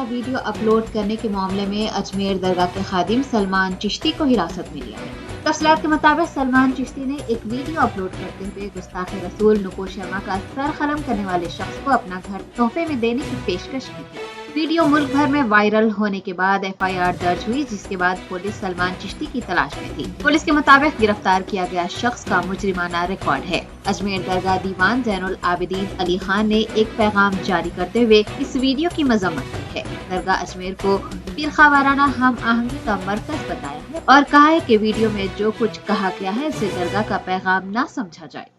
वाला video upload करने के मामले में अजमेर दरगाह के खादिम सलमान चिश्ती को हिरासत में लिया है। तफसीलात के मुताबिक सलमान चिश्ती ने एक वीडियो अपलोड करते हुए गुस्ताख रसूल नुपुर शर्मा का सर कलम करने वाले शख्स को अपना घर तोहफे में देने की पेशकश की थी। वीडियो मुल्क भर में वायरल होने के बाद FIR दर्ज हुई, जिसके बाद पुलिस सलमान चिश्ती की तलाश में थी। पुलिस के मुताबिक गिरफ्तार किया गया शख्स का मुजरिमाना रिकॉर्ड है। अजमेर दरगाह दीवान जैनुल आबिदीन अली खान ने एक पैगाम जारी करते हुए इस वीडियो की मजम्मत की है। दरगाह अजमेर को फिरका वाराना हम आहंगी का मरकज बताया है और कहा है कि वीडियो में जो कुछ कहा गया है इसे दरगाह का पैगाम ना समझा जाए।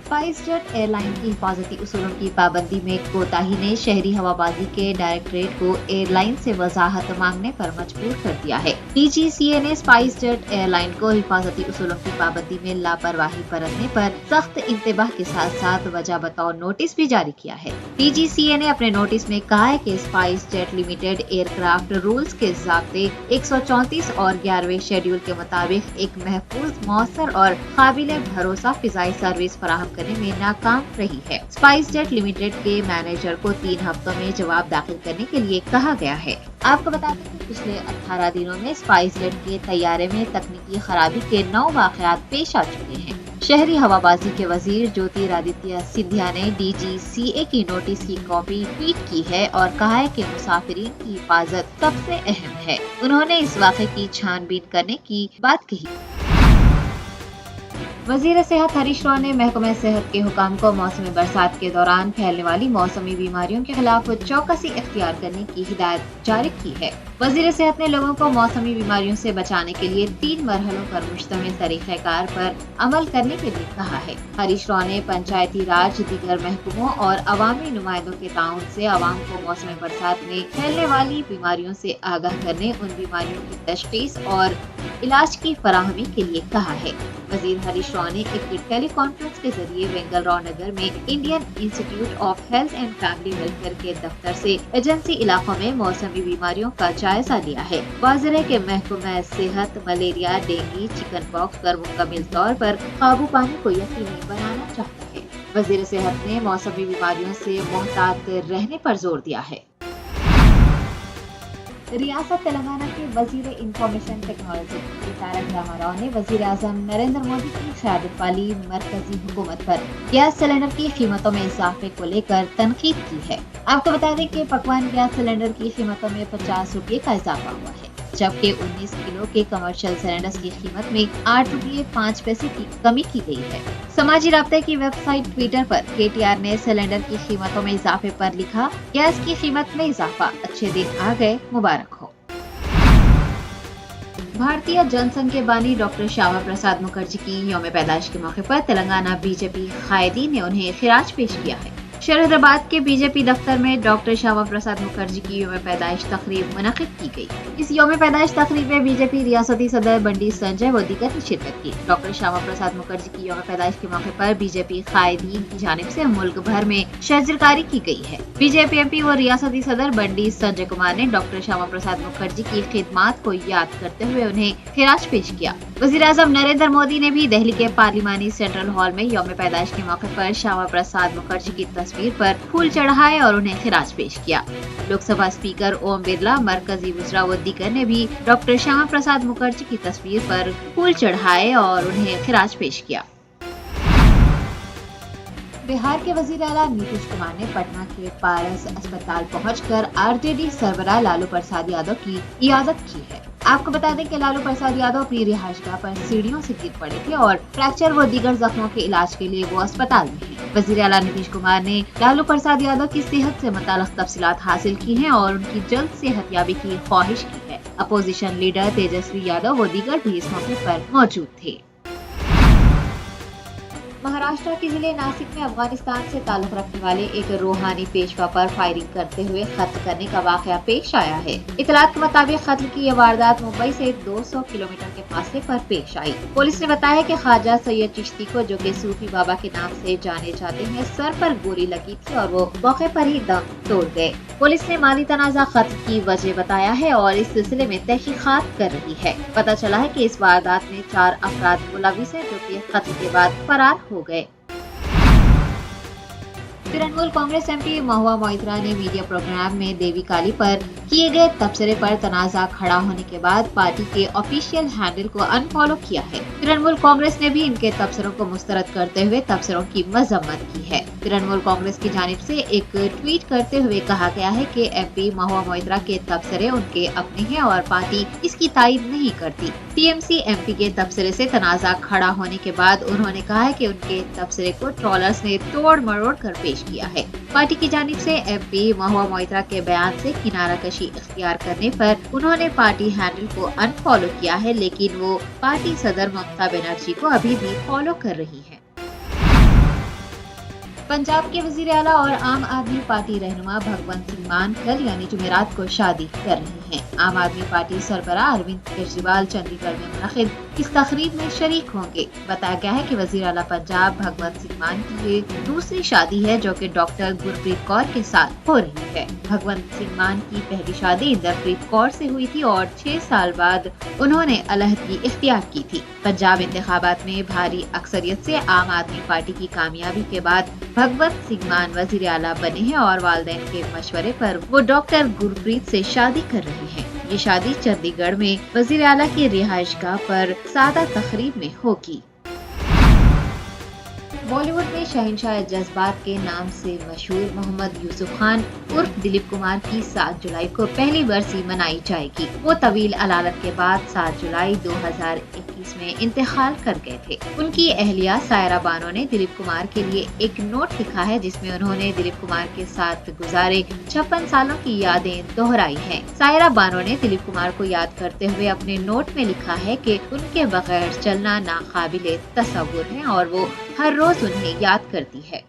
स्पाइस जेट एयरलाइन की हिफाजती उसूलों की पाबंदी में कोताही ने शहरी हवाबाजी के डायरेक्टरेट को एयरलाइन से वजाहत मांगने पर मजबूर कर दिया है। DGCA ने स्पाइस जेट एयरलाइन को हिफाजती उसूलों की पाबंदी में लापरवाही बरतने पर सख्त इंतबाह के साथ साथ वजह बताओ नोटिस भी जारी किया है। DGCA ने अपने नोटिस में कहा है कि spice jet limited aircraft rules के ज़ाब्ते 134 और 11वें शेड्यूल के मुताबिक एक महफूज, मौसर और काबिल भरोसा फिजाई सर्विस फराहम करने में नाकाम रही है। स्पाइस जेट लिमिटेड के मैनेजर को 3 हफ्तों में जवाब दाखिल करने के लिए कहा गया है। आपको बता दें कि पिछले 18 दिनों में स्पाइस जेट के तैयारे में तकनीकी खराबी के 9 वाकयात पेश आ चुके हैं। शहरी हवाबाजी के वजीर ज्योतिरादित्य सिंधिया ने DGCA की नोटिस की कॉपी ट्वीट की है और कहा है कि मुसाफिरीन की हिफाजत सबसे अहम है। उन्होंने इस वाक़े की छानबीन करने की बात कही। वजीर सेहत हरीश राव ने महकमे सेहत के हुकाम को मौसमी बरसात के दौरान फैलने वाली मौसमी बीमारियों के खिलाफ चौकसी इख्तियार करने की हिदायत जारी की है। वजीर सेहत ने लोगों को मौसमी बीमारियों से बचाने के लिए 3 मरहलों पर मुश्तमिल तरीक़ेकार पर अमल करने के लिए कहा है। हरीश राव ने पंचायती राज, दीगर महकमों और अवामी नुमाइंदों के ताउन से अवाम को मौसमी बरसात में फैलने वाली बीमारियों से आगाह करने, उन बीमारियों की तशखीस और इलाज की फराहमी के लिए कहा है। वजीर हरीश राव ने एक टेली कॉन्फ्रेंस के जरिए वेंगलराव नगर में Indian institute of health and family welfare के दफ्तर से एजेंसी इलाकों में मौसमी बीमारियों का जायजा लिया है। वाज़ेह है कि महकमा सेहत मलेरिया, डेंगू, चिकन पॉक्स पर मुकम्मल तौर पर काबू पाने को यकीनी बनाना चाहता है। वजीर सेहत ने मौसमी बीमारियों से मोहतात रहने पर जोर दिया है। रियासत तेलंगाना के वजीर इंफॉर्मेशन टेक्नोलॉजी तारक रामाराव ने वजीर आजम नरेंद्र मोदी की क़यादत वाली मरकजी हुकूमत पर गैस सिलेंडर की कीमतों में इजाफे को लेकर तनकीद की है। आपको बता दें कि पकवान गैस सिलेंडर की कीमतों में 50 रुपये का इजाफा हुआ है, जबकि 19 किलो के कमर्शियल सिलेंडर की कीमत में 8 रुपये 5 पैसे की कमी की गई है। समाजी राब्ते की वेबसाइट ट्विटर पर KTR ने सिलेंडर की कीमतों में इजाफे पर लिखा, गैस की कीमत में इजाफा, अच्छे दिन आ गए, मुबारक हो। भारतीय जनसंघ के बानी डॉक्टर श्यामा प्रसाद मुखर्जी की यौम पैदाइश के मौके पर तेलंगाना BJP कायदीन ने उन्हें खिराज पेश किया है। शहराबाद के BJP दफ्तर में डॉक्टर श्यामा प्रसाद मुखर्जी की यौम पैदाइश तकरीब मुनक़िद की गई। इस यौम पैदाइश तकरीब में BJP रियासती सदर बंडी संजय व दीगर ने शिरकत की। डॉक्टर श्यामा प्रसाद मुखर्जी की यौम पैदाइश के मौके पर BJP कायदीन की जानिब से मुल्क भर में शजरकारी की गई है। BJP MP व रियासती सदर बंडी संजय कुमार ने डॉक्टर श्यामा प्रसाद मुखर्जी की खिदमात को याद करते हुए उन्हें खिराज पेश किया। वज़ीर आज़म नरेंद्र मोदी ने भी दिल्ली के पार्लिमानी सेंट्रल हॉल में यौम पैदाइश के मौके पर श्यामा प्रसाद मुखर्जी की तस्वीर पर फूल चढ़ाए और उन्हें खिराज पेश किया। लोकसभा स्पीकर ओम बिरला, मरकजी वज़रा व दीगर ने भी डॉक्टर श्यामा प्रसाद मुखर्जी की तस्वीर पर फूल चढ़ाए और उन्हें खिराज पेश किया। बिहार के वजीर आला नीतीश कुमार ने पटना के पारस अस्पताल पहुंचकर RJD सरबराह लालू प्रसाद यादव की इयादत की है। आपको बता दें कि लालू प्रसाद यादव अपनी रिहाइशगाह पर सीढ़ियों से गिर पड़े थे और फ्रैक्चर व दीगर जख्मों के इलाज के लिए वो अस्पताल में हैं। वजीर आला नीतीश कुमार ने लालू प्रसाद यादव की सेहत से मुताल्लिक़ तफसीलात हासिल की हैं और उनकी जल्द सेहतयाबी की ख्वाहिश की है। अपोजिशन लीडर तेजस्वी यादव व दीगर भी इस मौके पर मौजूद थे। महाराष्ट्र के जिले नासिक में अफगानिस्तान से ताल्लुक रखने वाले एक रूहानी पेशवा पर फायरिंग करते हुए कत्ल करने का वाकया पेश आया है। इतलात के मुताबिक कत्ल की यह वारदात मुंबई से 200 किलोमीटर के फासले पर पेश आई। पुलिस ने बताया कि ख्वाजा सैयद चिश्ती को, जो कि सूफी बाबा के नाम से जाने जाते हैं, सर पर गोली लगी थी और वो मौके पर ही दम तोड़ गए। पुलिस ने माली तनाजा कत्ल की वजह बताया है और इस सिलसिले में तहकीकात कर रही है। पता चला है कि इस वारदात में 4 अफराद मुलविस हैं, जो कि कत्ल के बाद फरार हो गए। तृणमूल कांग्रेस एमपी महुआ मोइत्रा ने मीडिया प्रोग्राम में देवी काली पर किए गए तबसरे पर तनाजा खड़ा होने के बाद पार्टी के ऑफिशियल हैंडल को अनफॉलो किया है। तृणमूल कांग्रेस ने भी इनके तबसरों को मुस्तरद करते हुए तबसरों की मजम्मत की है। तृणमूल कांग्रेस की जानिब से एक ट्वीट करते हुए कहा गया है कि एमपी महुआ मोइत्रा के तबसरे उनके अपने हैं और पार्टी इसकी तायद नहीं करती। टीएमसी एमपी के तबसरे से तनाजा खड़ा होने के बाद उन्होंने कहा है कि उनके तबसरे को ट्रोलर्स ने तोड़ मरोड़ कर पेश किया है। पार्टी की जानिब से एमपी महुआ मोइत्रा के बयान से किनारा कशी इख्तियार करने पर उन्होंने पार्टी हैंडल को अनफॉलो किया है, लेकिन वो पार्टी सदर ममता बनर्जी को अभी भी फॉलो कर रही है। पंजाब के वजीर आला और आम आदमी पार्टी रहनुमा भगवंत सिंह मान कल यानी जुमेरात को शादी कर रहे हैं। आम आदमी पार्टी सरबराह अरविंद केजरीवाल चंडीगढ़ में मुनक़िद इस तकरीब में शरीक होंगे। बताया गया है कि वजीर आला पंजाब भगवंत सिंह मान की ये दूसरी शादी है जो कि डॉक्टर गुरप्रीत कौर के साथ हो रही है। भगवंत सिंह मान की पहली शादी इंदरप्रीत कौर से हुई थी और 6 साल बाद उन्होंने अलहदगी इख्तियार की थी। पंजाब इंतखाबात में भारी अक्सरियत से आम आदमी पार्टी की कामयाबी के बाद भगवंत सिंह मान वजीर आला बने हैं और वालिदैन के मशवरे पर वो डॉक्टर गुरप्रीत से शादी कर रहे हैं। ये शादी चंडीगढ़ में वजीर आला की रिहाइशगाह पर सादा तकरीब में होगी। बॉलीवुड में शहंशाह जज्बात के नाम से मशहूर मोहम्मद यूसुफ खान उर्फ दिलीप कुमार की 7 जुलाई को पहली बरसी मनाई जाएगी। वो तवील अलालत के बाद 7 जुलाई 2021 में इंतकाल कर गए थे। उनकी अहलिया सायरा बानो ने दिलीप कुमार के लिए एक नोट लिखा है जिसमें उन्होंने दिलीप कुमार के साथ गुजारे 56 सालों की यादें दोहराई हैं। सायरा बानो ने दिलीप कुमार को याद करते हुए अपने नोट में लिखा है कि उनके बगैर चलना नाकाबिले तसव्वुर है और वो हर रोज उन्हें याद करती है।